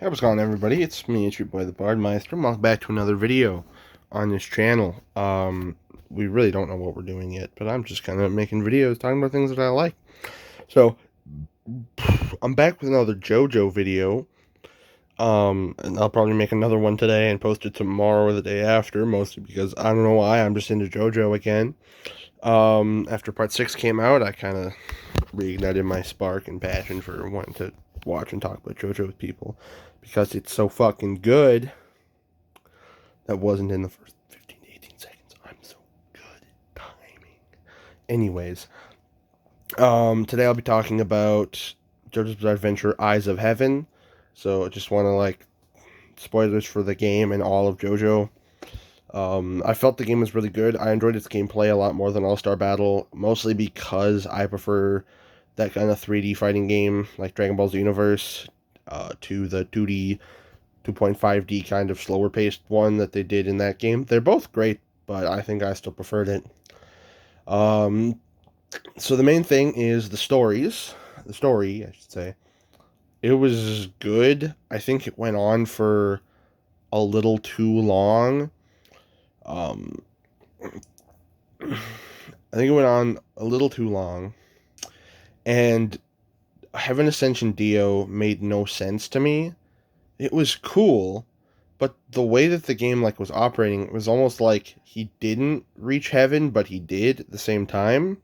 Hey, what's going on, everybody? It's me, it's your boy, the Bard Meister. Welcome back to another video on this channel. We really don't know what we're doing yet, but I'm just kind of making videos talking about things that I like. So, I'm back with another Jojo video. And I'll probably make another one today and post it tomorrow or the day after, mostly because I don't know why, I'm just into Jojo again. After part 6 came out, I kind of reignited my spark and passion for wanting to watch and talk about Jojo with people because it's so fucking good. That wasn't in the first 15 to 18 seconds. I'm so good at timing. Anyways, today I'll be talking about JoJo's Bizarre Adventure Eyes of Heaven. So I just want to spoilers for the game and all of JoJo. I felt the game was really good. I enjoyed its gameplay a lot more than All Star Battle, mostly because I prefer that kind of 3D fighting game like Dragon Ball Z Universe to the 2D 2.5D kind of slower paced one that they did in that game. They're both great, but I think I still preferred it. Um, so the main thing is the story, I should say. It was good. I think it went on for a little too long. Um, I think it went on a little too long. And Heaven Ascension Dio made no sense to me. It was cool, but the way that the game was operating, it was almost like he didn't reach heaven, but he did at the same time.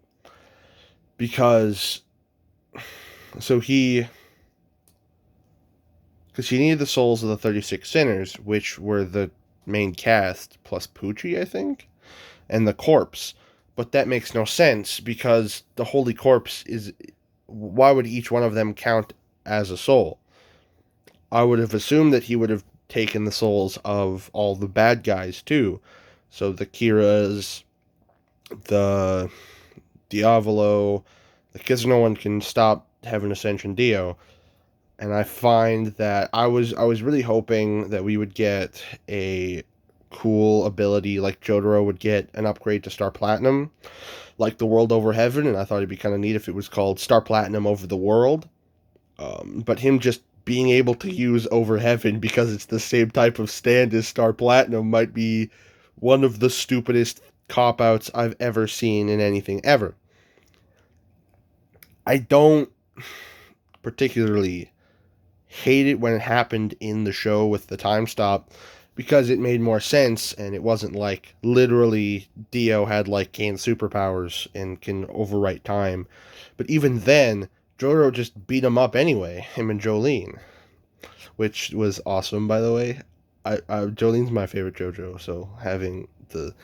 Because so he because he needed the souls of the 36 sinners, which were the main cast plus Poochie, I think, and the corpse. But that makes no sense because the holy corpse is, why would each one of them count as a soul? I would have assumed that he would have taken the souls of all the bad guys too. So the Kiras, the Diavolo, because no one can stop Heaven Ascension Dio. And I find that I was really hoping that we would get a cool ability like Jotaro would get an upgrade to Star Platinum, like the World Over Heaven, and I thought it'd be kind of neat if it was called Star Platinum Over the World. But him just being able to use Over Heaven because it's the same type of stand as Star Platinum might be one of the stupidest cop outs I've ever seen in anything ever. I don't particularly hate it when it happened in the show with the time stop because it made more sense and it wasn't like literally Dio had gained superpowers and can overwrite time. But even then, Jotaro just beat him up anyway, him and Jolene, which was awesome, by the way. Jolene's my favorite JoJo, so having the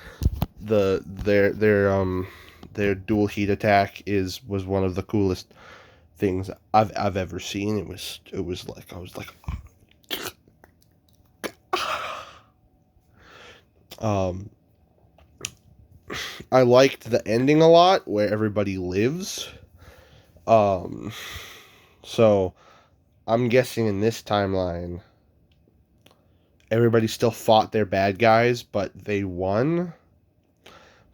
their dual heat attack was one of the coolest things I've ever seen. It was like I was like, um, I liked the ending a lot where everybody lives. Um, so I'm guessing in this timeline, everybody still fought their bad guys, but they won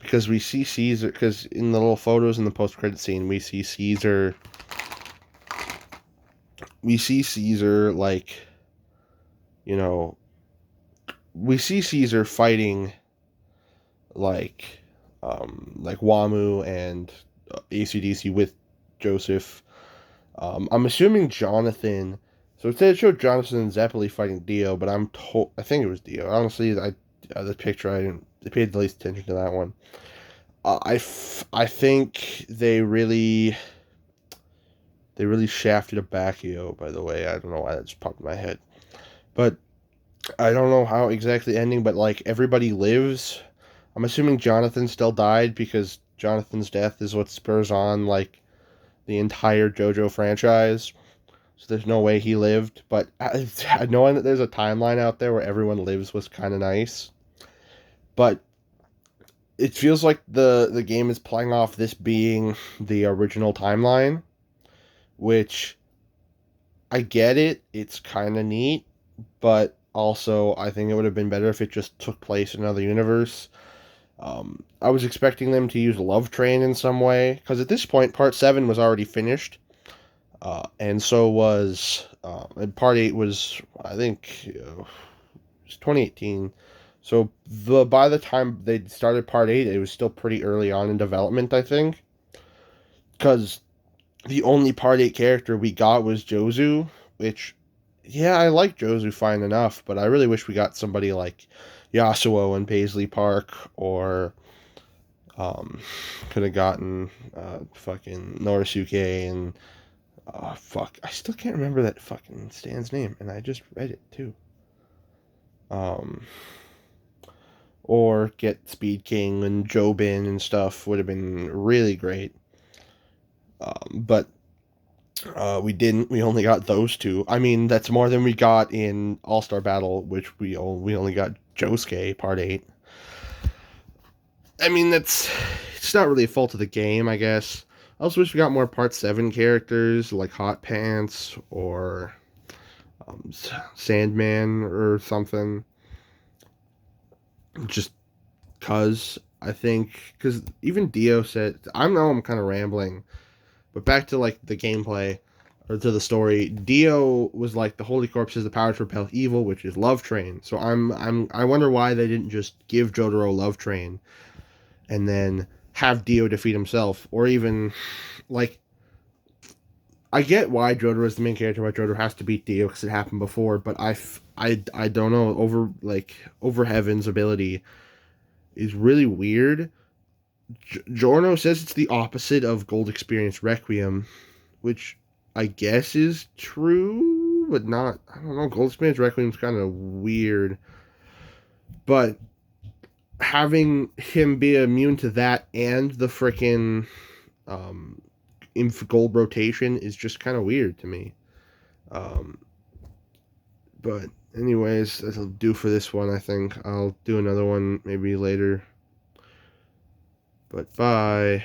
because we see Caesar. Because in the little photos in the post credit scene, we see Caesar. We see Caesar you know, we see Caesar fighting like Wamu and ACDC with Joseph. I'm assuming Jonathan. So it showed Jonathan and Zeppeli fighting Dio, but I think it was Dio. Honestly, the picture I didn't I paid the least attention to that one. I think they really shafted Abakio. By the way, I don't know why that just popped in my head, but I don't know how exactly ending. But everybody lives. I'm assuming Jonathan still died because Jonathan's death is what spurs on the entire JoJo franchise. So there's no way he lived. But knowing that there's a timeline out there where everyone lives was kind of nice. But it feels like the game is playing off this being the original timeline, which I get it. It's kind of neat, but also I think it would have been better if it just took place in another universe. I was expecting them to use Love Train in some way, because at this point, Part 7 was already finished, and so was And part 8 was, I think, it was 2018. So by the time they started part 8, it was still pretty early on in development, I think. Because the only part 8 character we got was Jojo, which, yeah, I like Jojo fine enough, but I really wish we got somebody like Yasuo and Paisley Park, or could have gotten fucking Norisuke and fuck, I still can't remember that fucking Stan's name, and I just read it too. Um, or get Speed King and Jobin and stuff would have been really great. But we didn't. We only got those two. I mean, that's more than we got in All Star Battle, which we only got Josuke Part 8. I mean, it's not really a fault of the game, I guess. I also wish we got more Part 7 characters like Hot Pants or Sandman or something. Just cause I think, because even Dio said, I know I'm kind of rambling, but back to like the gameplay or to the story, Dio was like the Holy Corpse is the power to repel evil, which is Love Train. So I wonder why they didn't just give Jotaro Love Train and then have Dio defeat himself, or even like, I get why Jotaro is the main character, why Jotaro has to beat Dio because it happened before, but I don't know, over Heaven's ability is really weird. Giorno says it's the opposite of Gold Experience Requiem, which I guess is true, but not. I don't know. Gold Experience Requiem's kind of weird, but having him be immune to that and the freaking gold rotation is just kind of weird to me. Um, but anyways, that'll do for this one. I think I'll do another one maybe later. But bye.